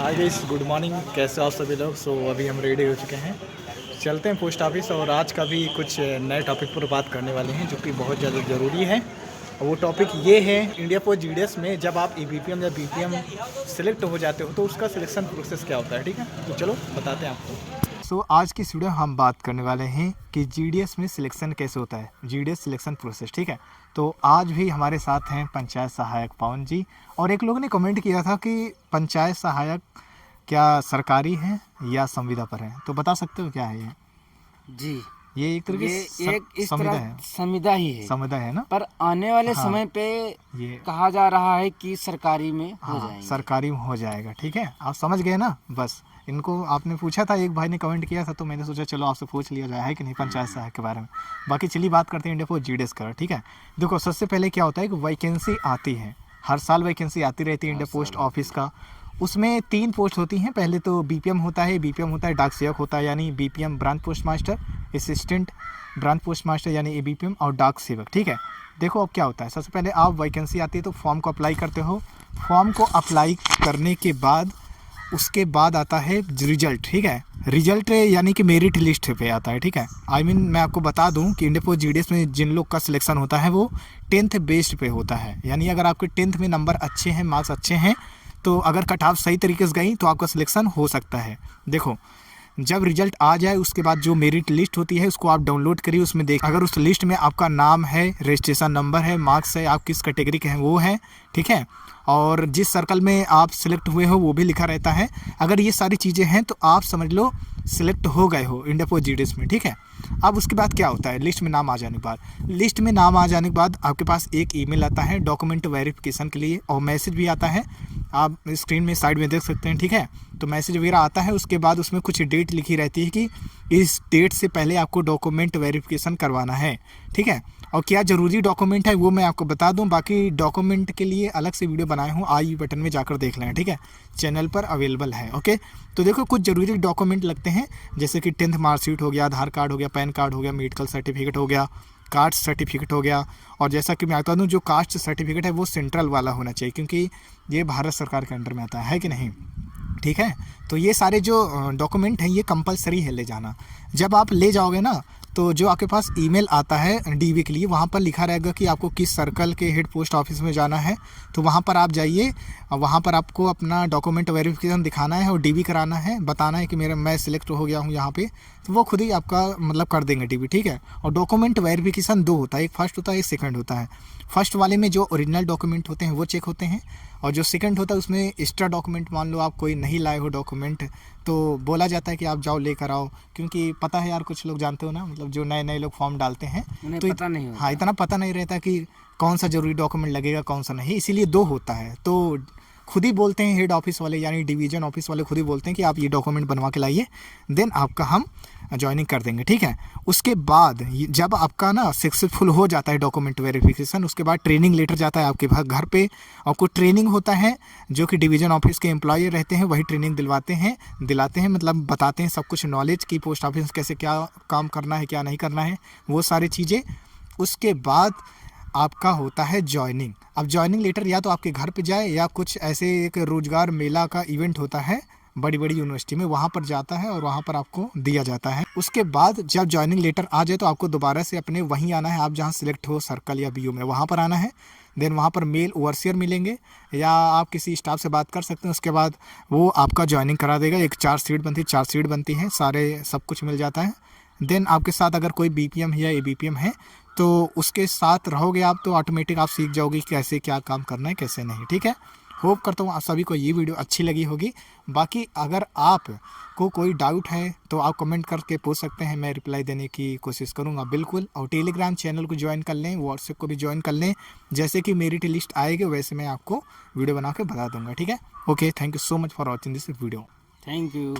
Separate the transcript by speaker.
Speaker 1: Hi guys, good morning. कैसे हो आप सभी लोग? अभी हम रेडी हो चुके हैं, चलते हैं पोस्ट ऑफिस। और आज का भी कुछ नए टॉपिक पर बात करने वाले हैं जो कि बहुत ज़्यादा ज़रूरी है। और वो टॉपिक ये है, इंडिया पोस्ट जीडीएस में जब आप ईबीपीएम या बीपीएम सेलेक्ट हो जाते हो तो उसका सिलेक्शन प्रोसेस क्या होता है। ठीक है, तो चलो बताते हैं आपको। आज की वीडियो हम बात करने वाले हैं कि जीडीएस में सिलेक्शन कैसे होता है, जीडीएस सिलेक्शन प्रोसेस। ठीक है, तो आज भी हमारे साथ हैं पंचायत सहायक पवन जी। और एक लोग ने कमेंट किया था कि पंचायत सहायक क्या सरकारी है या संविदा पर है, तो बता सकते हो क्या है ये?
Speaker 2: जी,
Speaker 1: ये एक तरीके
Speaker 2: ये एक इस
Speaker 1: संविदा
Speaker 2: तरह
Speaker 1: है,
Speaker 2: संविदा ही है।
Speaker 1: संविदा है ना।
Speaker 2: पर आने वाले
Speaker 1: हाँ,
Speaker 2: समय पे
Speaker 1: ये
Speaker 2: कहा जा रहा है कि सरकारी में हो
Speaker 1: हाँ
Speaker 2: जाएंगे।
Speaker 1: सरकारी में हो जाएगा। ठीक है, आप समझ गए ना। बस इनको आपने पूछा था, एक भाई ने कमेंट किया था, तो मैंने सोचा चलो आपसे पूछ लिया जाए है कि नहीं पंचायत सहायक के बारे में। बाकी चलिए बात करते हैं इंडिया पोस्ट जीडीएस का। ठीक है, देखो सबसे पहले क्या होता है कि वैकेंसी आती है, हर साल वैकेंसी आती रहती है इंडिया पोस्ट ऑफिस का। उसमें 3 पोस्ट होती हैं। पहले तो बीपीएम होता है, बीपीएम होता है डाक सेवक होता है, यानी BPM branch post master, assistant branch post master यानी एबीपीएम, और डाक सेवक। ठीक है, देखो अब क्या होता है। सबसे पहले आप वैकेंसी आती है तो फॉर्म को अप्लाई करते हो। फॉर्म को अप्लाई करने के बाद उसके बाद आता है रिजल्ट। ठीक है, रिजल्ट यानी कि मेरिट लिस्ट पे आता है। ठीक है, मैं आपको बता दूं कि इंडिया पोस्ट जीडीएस में जिन लोग का सिलेक्शन होता है वो 10th बेस्ड पे होता है। यानी अगर आपके 10th में नंबर अच्छे हैं, मार्क्स अच्छे हैं, तो अगर कट ऑफ सही तरीके से गई तो आपका सिलेक्शन हो सकता है। देखो, जब रिजल्ट आ जाए उसके बाद जो मेरिट लिस्ट होती है उसको आप डाउनलोड करिए। उसमें देख, अगर उस लिस्ट में आपका नाम है, रजिस्ट्रेशन नंबर है, मार्क्स है, आप किस कैटेगरी के हैं वो है। ठीक है, और जिस सर्कल में आप सिलेक्ट हुए हो वो भी लिखा रहता है। अगर ये सारी चीज़ें हैं तो आप समझ लो सिलेक्ट हो गए हो इंडिया पोस्ट जीडीएस में। ठीक है, अब उसके बाद क्या होता है, लिस्ट में नाम आ जाने के बाद, लिस्ट में नाम आ जाने के बाद आपके पास एक ईमेल आता है डॉक्यूमेंट वेरिफिकेशन के लिए, और मैसेज भी आता है। आप स्क्रीन में साइड में देख सकते हैं। ठीक है, तो मैसेज वगैरह आता है। उसके बाद उसमें कुछ डेट लिखी रहती है कि इस डेट से पहले आपको डॉक्यूमेंट वेरिफिकेशन करवाना है। ठीक है, और क्या ज़रूरी डॉक्यूमेंट है वो मैं आपको बता दूं। बाकी डॉक्यूमेंट के लिए अलग से वीडियो बनाए हूँ, आई बटन में जाकर देख लें। ठीक है, चैनल पर अवेलेबल है। ओके, तो देखो कुछ ज़रूरी डॉक्यूमेंट लगते हैं, जैसे कि 10th मार्कशीट हो गया, आधार कार्ड हो गया, पैन कार्ड हो गया, मेडिकल सर्टिफिकेट हो गया, कास्ट सर्टिफिकेट हो गया। और जैसा कि मैं बता दूं, जो कास्ट सर्टिफिकेट है वो सेंट्रल वाला होना चाहिए, क्योंकि ये भारत सरकार के अंडर में आता है कि नहीं। ठीक है, तो ये सारे जो डॉक्यूमेंट हैं ये कंपलसरी है ले जाना। जब आप ले जाओगे ना, तो जो आपके पास ईमेल आता है डीवी के लिए, वहाँ पर लिखा रहेगा कि आपको किस सर्कल के हेड पोस्ट ऑफिस में जाना है। तो वहाँ पर आप जाइए, वहाँ पर आपको अपना डॉक्यूमेंट वेरिफिकेशन दिखाना है और डीवी कराना है, बताना है कि मैं सिलेक्ट हो गया हूँ यहाँ पे, तो वो खुद ही आपका मतलब कर देंगे डीवी। ठीक है, और डॉक्यूमेंट वेरिफिकेशन 2 होता है, एक फर्स्ट होता है, एक सेकंड होता है। फर्स्ट वाले में जो ओरिजिनल डॉक्यूमेंट होते हैं वो चेक होते हैं, और जो सेकंड होता है उसमें एक्स्ट्रा डॉक्यूमेंट, मान लो आप कोई नहीं लाए हो डॉक्यूमेंट, तो बोला जाता है कि आप जाओ लेकर आओ। क्योंकि पता है यार, कुछ लोग जानते हो ना, मतलब जो नए नए लोग फॉर्म डालते हैं
Speaker 2: उन्हें
Speaker 1: तो
Speaker 2: पता नहीं होता।
Speaker 1: हाँ, इतना पता नहीं रहता कि कौन सा ज़रूरी डॉक्यूमेंट लगेगा कौन सा नहीं, इसीलिए 2 होता है। तो खुद ही बोलते हैं हेड ऑफिस वाले यानी डिवीज़न ऑफिस वाले खुद ही बोलते हैं कि आप ये डॉक्यूमेंट बनवा के लाइए, देन आपका हम ज्वाइनिंग कर देंगे। ठीक है, उसके बाद जब आपका ना सक्सेसफुल हो जाता है डॉक्यूमेंट वेरिफिकेशन, उसके बाद ट्रेनिंग लेटर जाता है आपके घर पे। और कुछ ट्रेनिंग होता है जो कि डिवीज़न ऑफिस के एम्प्लॉय रहते हैं, वही ट्रेनिंग दिलाते हैं, मतलब बताते हैं सब कुछ नॉलेज की पोस्ट ऑफिस कैसे क्या काम करना है, क्या नहीं करना है, वो सारी चीज़ें। उसके बाद आपका होता है ज्वाइनिंग। अब ज्वाइनिंग लेटर या तो आपके घर पे जाए, या कुछ ऐसे एक रोजगार मेला का इवेंट होता है बड़ी बड़ी यूनिवर्सिटी में, वहाँ पर जाता है और वहाँ पर आपको दिया जाता है। उसके बाद जब ज्वाइनिंग लेटर आ जाए तो आपको दोबारा से अपने वहीं आना है, आप जहाँ सिलेक्ट हो सर्कल या बीओ में, वहाँ पर आना है। देन वहाँ पर मेल ओवरसियर मिलेंगे, या आप किसी स्टाफ से बात कर सकते हैं। उसके बाद वो आपका ज्वाइनिंग करा देगा। एक चार्जशीट बनती है, सारे सब कुछ मिल जाता है। देन आपके साथ अगर कोई बीपीएम है या एबीपीएम है तो उसके साथ रहोगे आप, तो ऑटोमेटिक आप सीख जाओगे कि कैसे क्या काम करना है कैसे नहीं। ठीक है, होप करता हूँ आप सभी को ये वीडियो अच्छी लगी होगी। बाकी अगर आप को कोई डाउट है तो आप कमेंट करके पूछ सकते हैं, मैं रिप्लाई देने की कोशिश करूँगा बिल्कुल। और टेलीग्राम चैनल को ज्वाइन कर लें, व्हाट्सएप को भी ज्वाइन कर लें, जैसे कि मेरिट लिस्ट आएगी वैसे मैं आपको वीडियो बना के बता दूँगा। ठीक है, okay, thank you so much for watching this video.
Speaker 2: Thank you.